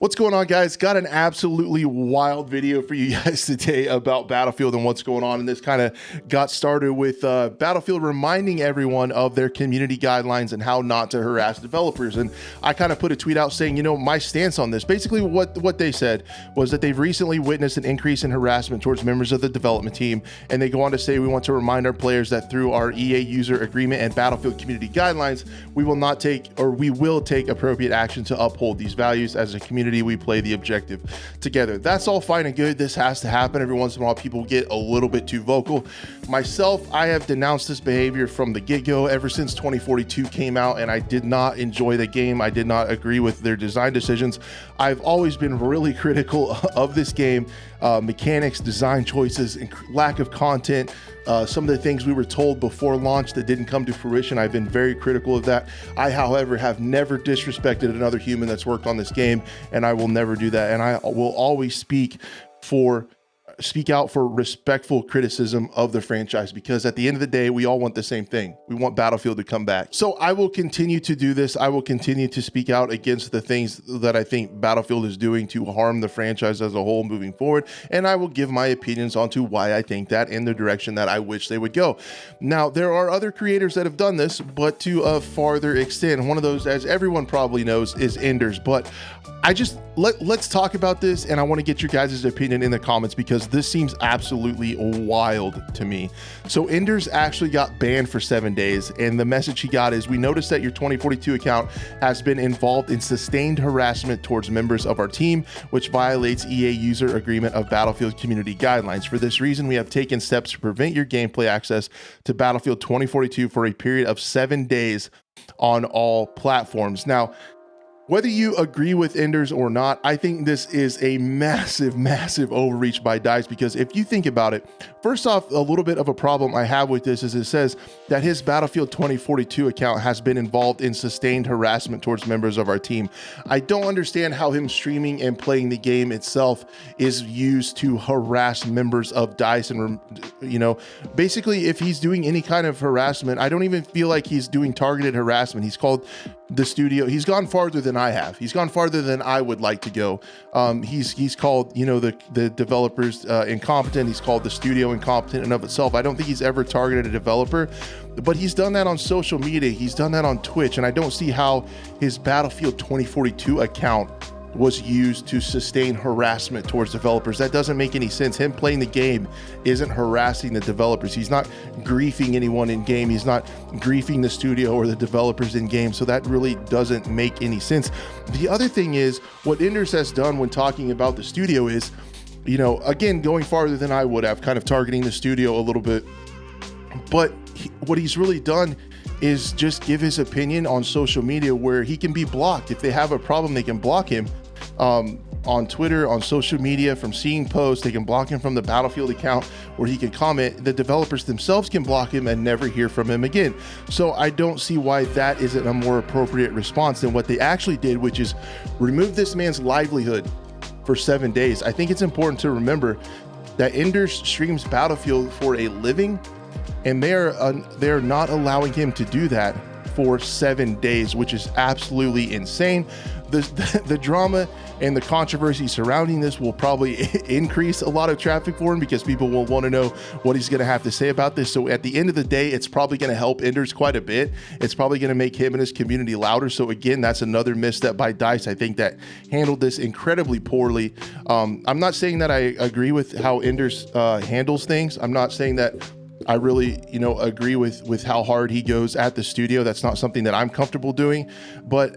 What's going on, guys? Got an absolutely wild video for you guys today about Battlefield and what's going on. And this kind of got started with Battlefield reminding everyone of their community guidelines and how not to harass developers. And I kind of put a tweet out saying, you know, my stance on this. Basically, what they said was that they've recently witnessed an increase in harassment towards members of the development team. And they go on to say, we want to remind our players that through our EA user agreement and Battlefield community guidelines, we will take appropriate action to uphold these values. As a community, we play the objective together. That's all fine and good. This has to happen. Every once in a while, people get a little bit too vocal. Myself, I have denounced this behavior from the get-go ever since 2042 came out, and I did not enjoy the game. I did not agree with their design decisions. I've always been really critical of this game, mechanics, design choices, and lack of content. Some of the things we were told before launch that didn't come to fruition, I've been very critical of that. I, however, have never disrespected another human that's worked on this game, and I will never do that. And I will always speak out for respectful criticism of the franchise, because at the end of the day, we all want the same thing. We want Battlefield to come back. So I will continue to do this. I will continue to speak out against the things that I think Battlefield is doing to harm the franchise as a whole moving forward. And I will give my opinions onto why I think that and the direction that I wish they would go. Now, there are other creators that have done this, but to a farther extent. One of those, as everyone probably knows, is Enders. But let's talk about this, and I want to get your guys' opinion in the comments, because this seems absolutely wild to me. So Enders actually got banned for 7 days, and the message he got is, we noticed that your 2042 account has been involved in sustained harassment towards members of our team, which violates EA user agreement of Battlefield community guidelines. For this reason, we have taken steps to prevent your gameplay access to Battlefield 2042 for a period of 7 days on all platforms. Now, whether you agree with Enders or not, I think this is a massive, massive overreach by DICE, because if you think about it, first off, a little bit of a problem I have with this is it says that his Battlefield 2042 account has been involved in sustained harassment towards members of our team. I don't understand how him streaming and playing the game itself is used to harass members of DICE. And, you know, basically, if he's doing any kind of harassment, I don't even feel like he's doing targeted harassment. He's called the studio. He's gone farther than I have. He's gone farther than I would like to go. He's called, you know, the developers incompetent. He's called the studio incompetent in of itself. I don't think he's ever targeted a developer, but he's done that on social media. He's done that on Twitch, and I don't see how his Battlefield 2042 account was used to sustain harassment towards developers. That doesn't make any sense. Him playing the game isn't harassing the developers. He's not griefing anyone in game. He's not griefing the studio or the developers in game. So that really doesn't make any sense. The other thing is, what Enders has done when talking about the studio is, you know, again, going farther than I would have, kind of targeting the studio a little bit. But what he's really done is just give his opinion on social media, where he can be blocked. If they have a problem, they can block him on Twitter, on social media, from seeing posts. They can block him from the Battlefield account where he can comment. The developers themselves can block him and never hear from him again. So I don't see why that isn't a more appropriate response than what they actually did, which is remove this man's livelihood for 7 days. I think it's important to remember that Enders streams Battlefield for a living, and they're not allowing him to do that for 7 days, which is absolutely insane. The drama and the controversy surrounding this will probably increase a lot of traffic for him, because people will want to know what he's going to have to say about this. So at the end of the day, it's probably going to help Enders quite a bit. It's probably going to make him and his community louder. So again, that's another misstep by DICE. I think that handled this incredibly poorly. I'm not saying that I agree with how Enders handles things. I'm not saying that I really, you know, agree with how hard he goes at the studio. That's not something that I'm comfortable doing. But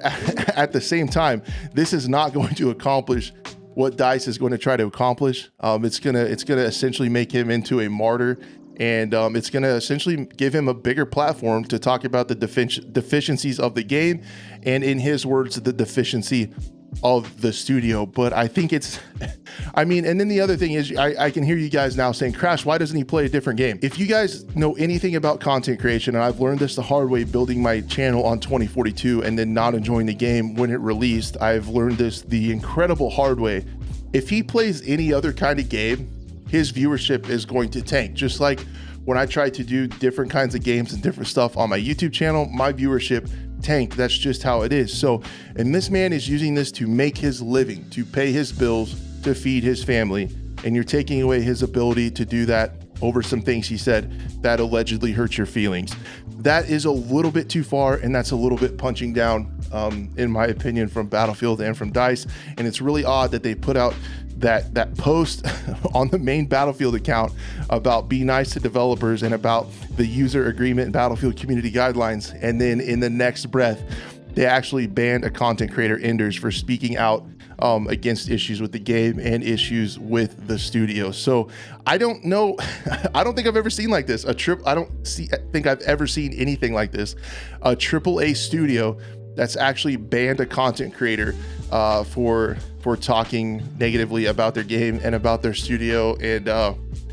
at the same time, this is not going to accomplish what DICE is going to try to accomplish. It's gonna essentially make him into a martyr, and it's gonna essentially give him a bigger platform to talk about the deficiencies of the game, and in his words, the deficiency of the studio. But I think it's, I mean, and then the other thing is, I can hear you guys now saying, Crash, why doesn't he play a different game? If you guys know anything about content creation, and I've learned this the hard way building my channel on 2042 and then not enjoying the game when it released, I've learned this the incredible hard way. If he plays any other kind of game, his viewership is going to tank. Just like when I try to do different kinds of games and different stuff on my YouTube channel, my viewership tank. That's just how it is. So, and this man is using this to make his living, to pay his bills, to feed his family. And you're taking away his ability to do that over some things he said that allegedly hurt your feelings. That is a little bit too far, and that's a little bit punching down, in my opinion, from Battlefield and from DICE. And it's really odd that they put out that post on the main Battlefield account about be nice to developers and about the user agreement and Battlefield community guidelines. And then in the next breath, they actually banned a content creator, Enders, for speaking out against issues with the game and issues with the studio. So I don't know. I don't think I've ever seen like this. I think I've ever seen anything like this. A AAA studio that's actually banned a content creator for talking negatively about their game and about their studio. And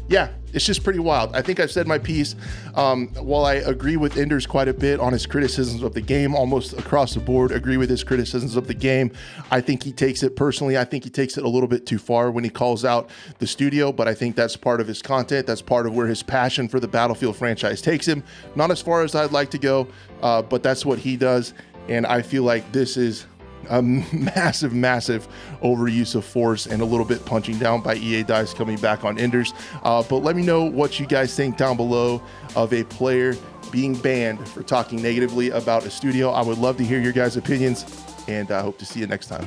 yeah, it's just pretty wild. I think I've said my piece. While I agree with Enders quite a bit on his criticisms of the game, almost across the board, agree with his criticisms of the game, I think he takes it personally. I think he takes it a little bit too far when he calls out the studio, but I think that's part of his content. That's part of where his passion for the Battlefield franchise takes him. Not as far as I'd like to go, but that's what he does. And I feel like this is a massive overuse of force and a little bit punching down by EA DICE coming back on Enders. But let me know what you guys think down below of a player being banned for talking negatively about a studio. I would love to hear your guys' opinions, and I hope to see you next time.